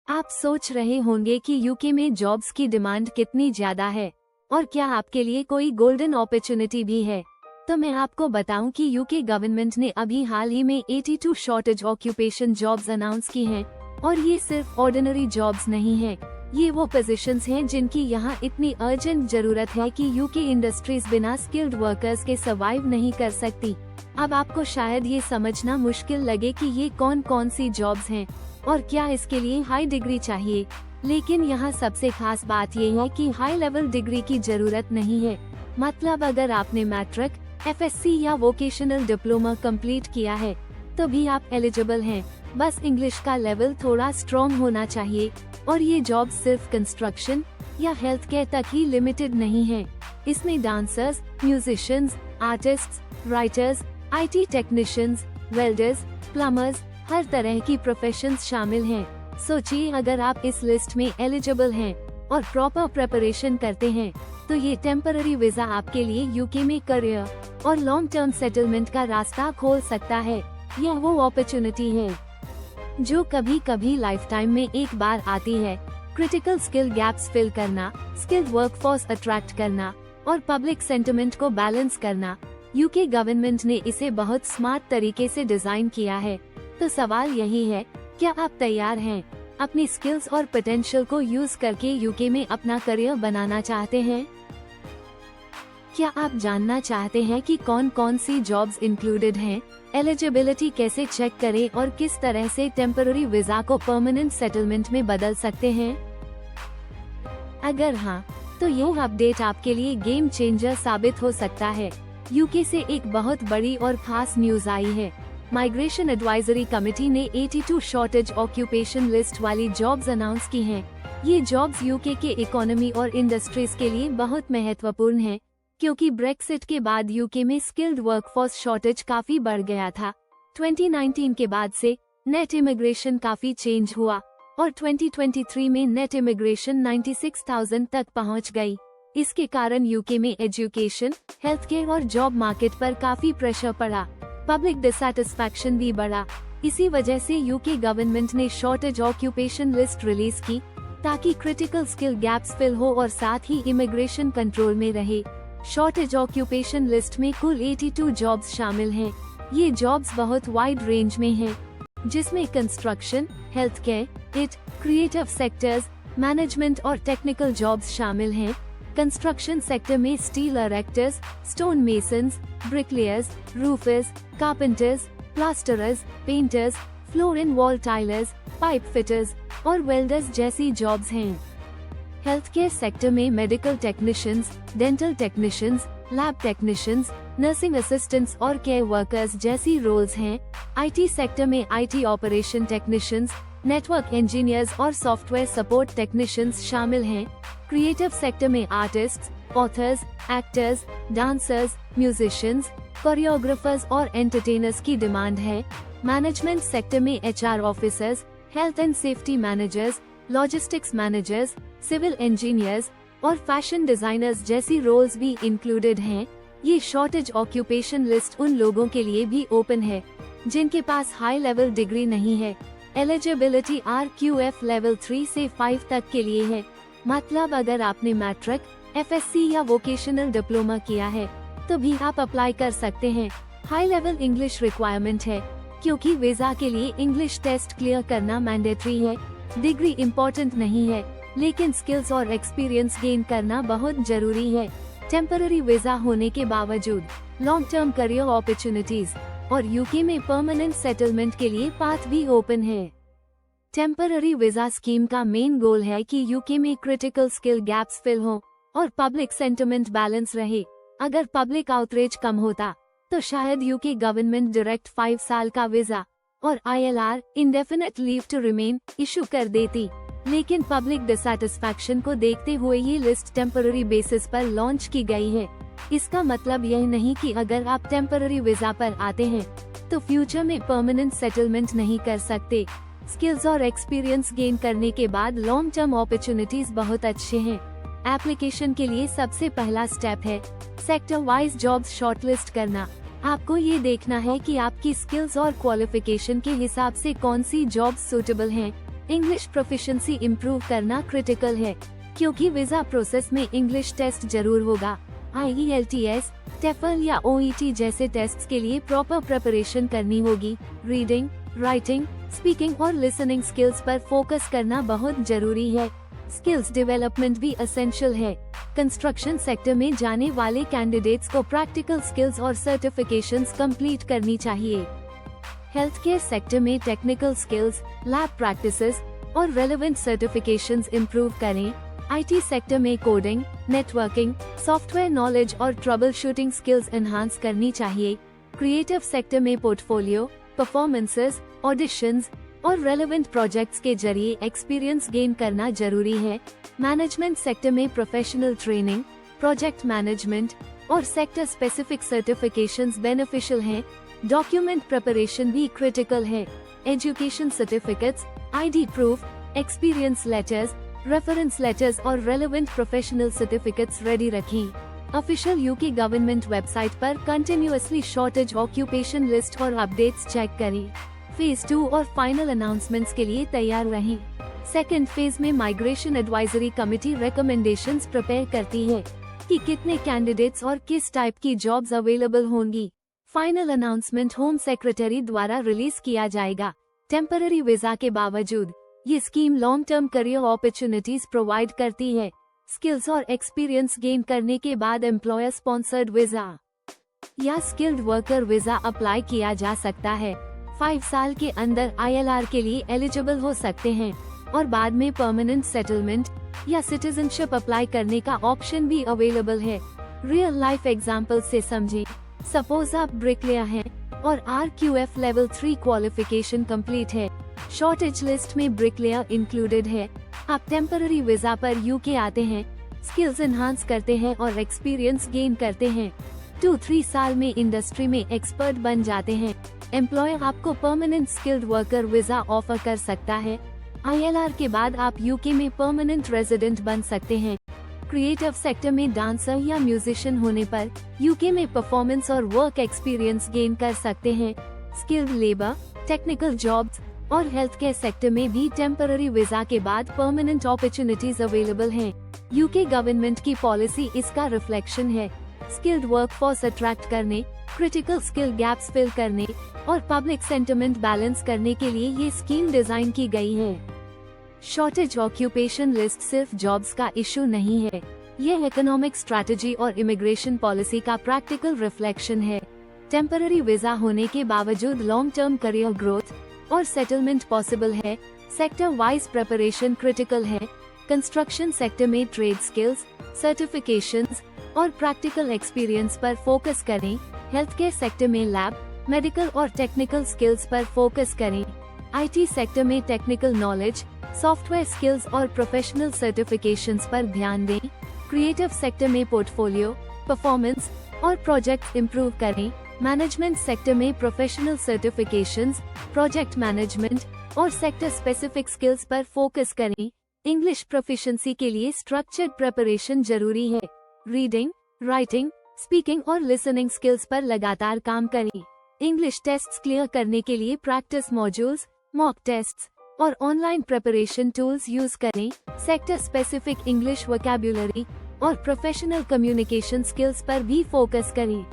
आप सोच रहे होंगे कि यूके में जॉब्स की डिमांड कितनी ज्यादा है और क्या आपके लिए कोई गोल्डन अपॉर्चुनिटी भी है। तो मैं आपको बताऊं कि यूके गवर्नमेंट ने अभी हाल ही में 82 शॉर्टेज ऑक्यूपेशन जॉब्स अनाउंस की हैं और ये सिर्फ ऑर्डिनरी जॉब्स नहीं है, ये वो पोजीशंस हैं जिनकी यहाँ इतनी अर्जेंट जरूरत है कि यूके इंडस्ट्रीज बिना स्किल्ड वर्कर्स के सर्वाइव नहीं कर सकती। अब आपको शायद ये समझना मुश्किल लगे कि ये कौन कौन सी जॉब्स हैं और क्या इसके लिए हाई डिग्री चाहिए, लेकिन यहाँ सबसे खास बात ये है कि हाई लेवल डिग्री की जरूरत नहीं है। मतलब अगर आपने मैट्रिक, एफएससी या वोकेशनल डिप्लोमा कंप्लीट किया है तो भी आप एलिजिबल हैं। बस इंग्लिश का लेवल थोड़ा स्ट्रॉन्ग होना चाहिए और ये जॉब सिर्फ कंस्ट्रक्शन या हेल्थ केयर तक ही लिमिटेड नहीं है। इसमें dancers, musicians, artists, writers, IT technicians, welders, plumbers, हर तरह की प्रोफेशंस शामिल हैं। सोचिए अगर आप इस लिस्ट में एलिजिबल हैं और प्रॉपर प्रिपरेशन करते हैं तो ये टेम्पररी वीजा आपके लिए यूके में करियर और लॉन्ग टर्म सेटलमेंट का रास्ता खोल सकता है। यह वो अपॉर्चुनिटी है जो कभी कभी लाइफ टाइम में एक बार आती है। क्रिटिकल स्किल गैप्स फिल करना, स्किल्ड वर्कफोर्स अट्रैक्ट करना और पब्लिक सेंटिमेंट को बैलेंस करना। यूके गवर्नमेंट ने इसे बहुत स्मार्ट तरीके से डिजाइन किया है। तो सवाल यही है, क्या आप तैयार हैं? अपनी स्किल्स और पोटेंशियल को यूज करके यूके में अपना करियर बनाना चाहते हैं? क्या आप जानना चाहते हैं कि कौन कौन सी जॉब्स इंक्लूडेड हैं, एलिजिबिलिटी कैसे चेक करें और किस तरह से टेम्पररी वीजा को परमानेंट सेटलमेंट में बदल सकते हैं? अगर हाँ, तो यह अपडेट आपके लिए गेम चेंजर साबित हो सकता है। यूके से एक बहुत बड़ी और खास न्यूज आई है। माइग्रेशन एडवाइजरी कमेटी ने 82 शॉर्टेज ऑक्यूपेशन लिस्ट वाली जॉब्स अनाउंस की हैं। ये जॉब्स यूके के इकोनॉमी और इंडस्ट्रीज के लिए बहुत महत्वपूर्ण है, क्योंकि ब्रेक्सिट के बाद यूके में स्किल्ड वर्कफोर्स शॉर्टेज काफी बढ़ गया था। 2019 के बाद से नेट इमिग्रेशन काफी चेंज हुआ और 2023 में नेट इमिग्रेशन 96,000 तक पहुंच गई। इसके कारण यूके में एजुकेशन, हेल्थ केयर और जॉब मार्केट पर काफी प्रेशर पड़ा। पब्लिक डिसैटिस्फैक्शन भी बढ़ा। इसी वजह से यूके गवर्नमेंट ने शॉर्टेज ऑक्यूपेशन लिस्ट रिलीज की ताकि क्रिटिकल स्किल गैप्स फिल हो और साथ ही इमिग्रेशन कंट्रोल में रहे। शॉर्टेज ऑक्यूपेशन लिस्ट में कुल 82 जॉब्स शामिल हैं। ये जॉब्स बहुत वाइड रेंज में हैं, जिसमें construction, health care, creative sectors, management और टेक्निकल जॉब्स शामिल हैं। कंस्ट्रक्शन सेक्टर में steel erectors, stone masons, bricklayers, roofers, carpenters, plasterers, painters, floor and wall tilers, pipe fitters और वेल्डर्स जैसी जॉब्स हैं। हेल्थ केयर सेक्टर में medical technicians, dental technicians, lab technicians, nursing assistants और care workers जैसी roles हैं। IT sector में IT operation technicians, network engineers और software support technicians शामिल हैं। क्रिएटिव सेक्टर में artists, authors, actors, dancers, musicians, choreographers और एंटरटेनर्स की डिमांड है। मैनेजमेंट सेक्टर में HR officers, health and safety managers, logistics managers, civil engineers और फैशन डिजाइनर्स जैसी रोल्स भी इंक्लूडेड हैं। ये शॉर्टेज ऑक्यूपेशन लिस्ट उन लोगों के लिए भी ओपन है जिनके पास हाई लेवल डिग्री नहीं है। एलिजिबिलिटी RQF लेवल 3 से 5 तक के लिए है। मतलब अगर आपने मैट्रिक, एफएससी या वोकेशनल डिप्लोमा किया है तो भी आप अप्लाई कर सकते हैं। हाई लेवल इंग्लिश रिक्वायरमेंट है, क्योंकि वीजा के लिए इंग्लिश टेस्ट क्लियर करना मैंडेटरी है। डिग्री इम्पोर्टेंट नहीं है, लेकिन स्किल्स और एक्सपीरियंस गेन करना बहुत जरूरी है। टेम्पररी वीजा होने के बावजूद लॉन्ग टर्म करियर अपॉर्चुनिटीज और यूके में परमानेंट सेटलमेंट के लिए पाथ भी ओपन है। टेम्पररी वीजा स्कीम का मेन गोल है कि यूके में क्रिटिकल स्किल गैप्स फिल हो और पब्लिक सेंटिमेंट बैलेंस रहे। अगर पब्लिक आउटरीच कम होता तो शायद यूके गवर्नमेंट डायरेक्ट 5 साल का वीजा और ILR indefinite leave to remain issue कर देती, लेकिन पब्लिक डिसैटिस्फैक्शन को देखते हुए ये लिस्ट टेम्पररी बेसिस पर लॉन्च की गई है। इसका मतलब यह नहीं कि अगर आप टेम्पररी वीजा पर आते हैं तो फ्यूचर में परमानेंट सेटलमेंट नहीं कर सकते। स्किल्स और एक्सपीरियंस गेन करने के बाद लॉन्ग टर्म अपॉर्चुनिटीज बहुत अच्छे हैं। एप्लीकेशन के लिए सबसे पहला स्टेप है सेक्टर वाइज जॉब्स शॉर्टलिस्ट करना। आपको ये देखना है कि आपकी स्किल्स और क्वालिफिकेशन के हिसाब से कौन सी जॉब्स सूटेबल हैं इंग्लिश प्रोफिशिएंसी इम्प्रूव करना क्रिटिकल है, क्योंकि वीजा प्रोसेस में इंग्लिश टेस्ट जरूर होगा। IELTS, TEFL या OET जैसे टेस्ट्स के लिए प्रॉपर प्रिपरेशन करनी होगी। रीडिंग, राइटिंग, स्पीकिंग और लिसनिंग स्किल्स पर फोकस करना बहुत जरूरी है। स्किल्स डेवलपमेंट भी एसेंशियल है। कंस्ट्रक्शन सेक्टर में जाने वाले कैंडिडेट्स को प्रैक्टिकल स्किल्स और सर्टिफिकेशंस कंप्लीट करनी चाहिए। हेल्थ केयर सेक्टर में टेक्निकल स्किल्स, लैब प्रैक्टिसेस और रेलेवेंट सर्टिफिकेशंस इंप्रूव करें। IT सेक्टर में कोडिंग, नेटवर्किंग, सॉफ्टवेयर नॉलेज और ट्रबल शूटिंग स्किल्स एनहांस करनी चाहिए। क्रिएटिव सेक्टर में पोर्टफोलियो, परफॉर्मेंसेस, ऑडिशंस और रेलेवेंट प्रोजेक्ट्स के जरिए एक्सपीरियंस गेन करना जरूरी है। मैनेजमेंट सेक्टर में प्रोफेशनल ट्रेनिंग, प्रोजेक्ट मैनेजमेंट और सेक्टर स्पेसिफिक सर्टिफिकेशंस बेनिफिशियल हैं। डॉक्यूमेंट प्रिपरेशन भी क्रिटिकल है। Education certificates, ID proof, experience letters, reference letters और रेलेवेंट प्रोफेशनल सर्टिफिकेट्स रेडी रखें। ऑफिशियल UK गवर्नमेंट वेबसाइट पर कंटिन्यूअसली शॉर्टेज ऑक्यूपेशन लिस्ट और updates check करें। Phase 2 और फाइनल अनाउंसमेंट्स के लिए तैयार रहें। सेकेंड फेज में migration advisory committee recommendations prepare करती है कि कितने कैंडिडेट्स और किस टाइप की जॉब्स अवेलेबल होंगी। फाइनल अनाउंसमेंट होम सेक्रेटरी द्वारा रिलीज किया जाएगा। टेम्पररी वीजा के बावजूद ये scheme long term career opportunities provide करती है। स्किल्स और एक्सपीरियंस गेन करने के बाद एम्प्लॉयर स्पॉन्सर्ड वीजा या स्किल्ड वर्कर वीजा अप्लाई किया जा सकता है। 5 साल के अंदर ILR के लिए एलिजिबल हो सकते हैं और बाद में परमानेंट सेटलमेंट या सिटीजनशिप अप्लाई करने का ऑप्शन भी अवेलेबल है। रियल लाइफ एग्जाम्पल से समझें। सपोज आप ब्रिकलेयर हैं और RQF लेवल 3 क्वालिफिकेशन कंप्लीट है। शॉर्टेज लिस्ट में ब्रिकलेयर इंक्लूडेड है। आप टेम्पररी वीजा पर UK आते हैं, स्किल्स एनहांस करते हैं और एक्सपीरियंस गेन करते हैं। 2-3 साल में इंडस्ट्री में एक्सपर्ट बन जाते हैं। एम्प्लॉयर आपको permanent skilled worker visa offer कर सकता है। ILR के बाद आप UK में परमानेंट रेजिडेंट बन सकते हैं। क्रिएटिव सेक्टर में डांसर या म्यूजिशियन होने पर UK में परफॉर्मेंस और वर्क एक्सपीरियंस गेन कर सकते हैं। स्किल्ड लेबर, टेक्निकल जॉब्स और हेल्थ केयर सेक्टर में भी टेम्पररी वीजा के बाद परमानेंट अपॉर्चुनिटीज अवेलेबल हैं। UK गवर्नमेंट की पॉलिसी इसका रिफ्लेक्शन है। स्किल्ड वर्कफोर्स अट्रैक्ट करने, क्रिटिकल स्किल गैप्स फिल करने और पब्लिक सेंटिमेंट बैलेंस करने के लिए ये स्कीम डिजाइन की गई है। शॉर्टेज ऑक्यूपेशन लिस्ट सिर्फ जॉब्स का इशू नहीं है, यह इकोनॉमिक स्ट्रैटेजी और इमिग्रेशन पॉलिसी का प्रैक्टिकल रिफ्लेक्शन है। टेम्पररी वीजा होने के बावजूद लॉन्ग टर्म करियर ग्रोथ और सेटलमेंट पॉसिबल है। सेक्टर वाइज प्रिपरेशन क्रिटिकल है। कंस्ट्रक्शन सेक्टर में ट्रेड स्किल्स, सर्टिफिकेशंस और प्रैक्टिकल एक्सपीरियंस पर फोकस करें। हेल्थ केयर सेक्टर में लैब, मेडिकल और टेक्निकल स्किल्स पर फोकस करें। IT सेक्टर में टेक्निकल नॉलेज, सॉफ्टवेयर स्किल्स और प्रोफेशनल सर्टिफिकेशंस पर ध्यान दें। क्रिएटिव सेक्टर में पोर्टफोलियो, परफॉर्मेंस और प्रोजेक्ट्स इंप्रूव करें। मैनेजमेंट सेक्टर में प्रोफेशनल सर्टिफिकेशंस, प्रोजेक्ट मैनेजमेंट और सेक्टर स्पेसिफिक स्किल्स पर फोकस करें। इंग्लिश प्रोफिशिएंसी के लिए स्ट्रक्चर्ड प्रिपरेशन जरूरी है। रीडिंग, राइटिंग, स्पीकिंग और लिसनिंग स्किल्स पर लगातार काम करें। इंग्लिश टेस्ट्स क्लियर करने के लिए प्रैक्टिस मॉड्यूल्स, मॉक टेस्ट्स और ऑनलाइन प्रिपरेशन टूल्स यूज करें। सेक्टर स्पेसिफिक इंग्लिश वोकैब्युलरी और प्रोफेशनल कम्युनिकेशन स्किल्स पर भी फोकस करें।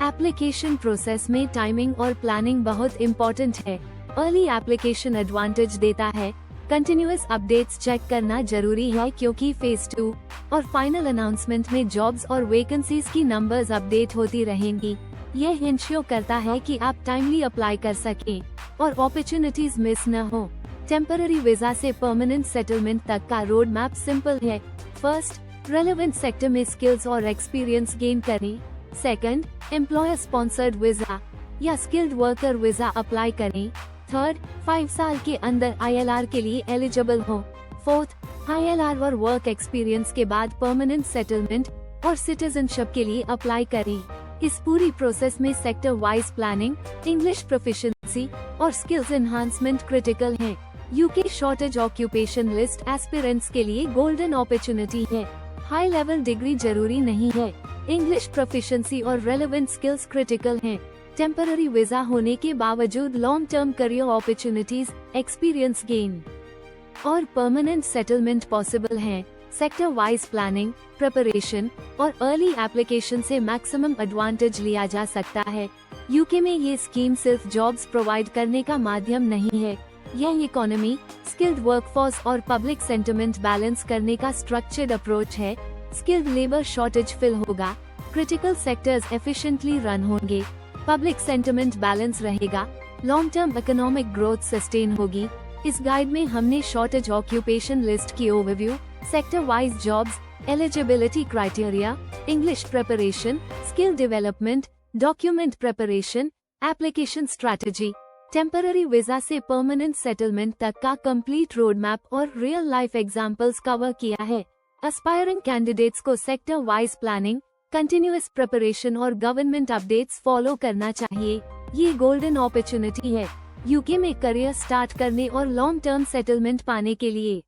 एप्लीकेशन प्रोसेस में टाइमिंग और प्लानिंग बहुत इम्पोर्टेंट है। अर्ली एप्लीकेशन एडवांटेज देता है। कंटिन्यूअस अपडेट्स चेक करना जरूरी है, क्योंकि फेज 2 और फाइनल अनाउंसमेंट में जॉब्स और वैकेंसीज की नंबर्स अपडेट होती रहेंगी। यह इंश्योर करता है कि आप टाइमली अप्लाई कर सकें और अपॉर्चुनिटीज मिस न हो। टेम्पररी वीजा से परमानेंट सेटलमेंट तक का रोड मैप सिंपल है। फर्स्ट, रेलेवेंट सेक्टर में स्किल्स और एक्सपीरियंस गेन करें। सेकंड, एम्प्लॉयर स्पॉन्सर्ड वीजा या स्किल्ड वर्कर वीजा अप्लाई करें। थर्ड, 5 साल के अंदर ILR के लिए एलिजिबल हो। फोर्थ, ILR और वर्क एक्सपीरियंस के बाद परमानेंट सेटलमेंट और सिटीजनशिप के लिए अप्लाई करें। इस पूरी प्रोसेस में sector wise planning, English proficiency और स्किल्स एनहांसमेंट क्रिटिकल हैं। UK shortage occupation list aspirants के लिए गोल्डन अपॉर्चुनिटी है। हाई लेवल डिग्री जरूरी नहीं है। इंग्लिश प्रोफिशिएंसी और रेलेवेंट स्किल्स क्रिटिकल हैं। टेम्पररी वीजा होने के बावजूद long term career opportunities, experience gain और परमानेंट सेटलमेंट पॉसिबल हैं। सेक्टर वाइज प्लानिंग, प्रिपरेशन और अर्ली एप्लीकेशन से मैक्सिमम एडवांटेज लिया जा सकता है। यूके में ये स्कीम सिर्फ जॉब्स प्रोवाइड करने का माध्यम नहीं है, यह इकोनॉमी, स्किल्ड वर्कफोर्स और पब्लिक सेंटिमेंट बैलेंस करने का स्ट्रक्चर्ड अप्रोच है। स्किल्ड लेबर शॉर्टेज फिल होगा, क्रिटिकल सेक्टर्स एफिशिएंटली रन होंगे, पब्लिक सेंटिमेंट बैलेंस रहेगा, long term economic growth sustain होगी। इस गाइड में हमने शॉर्टेज ऑक्यूपेशन लिस्ट की overview, sector wise jobs, eligibility criteria, English preparation, skill development, document preparation, application strategy, temporary visa से permanent settlement तक का कंप्लीट रोड मैप और रियल लाइफ एग्जांपल्स कवर किया है। एस्पायरिंग कैंडिडेट्स को sector wise planning, continuous preparation और government updates follow करना चाहिए। ये गोल्डन अपॉर्चुनिटी है यूके में करियर स्टार्ट करने और लॉन्ग टर्म सेटलमेंट पाने के लिए।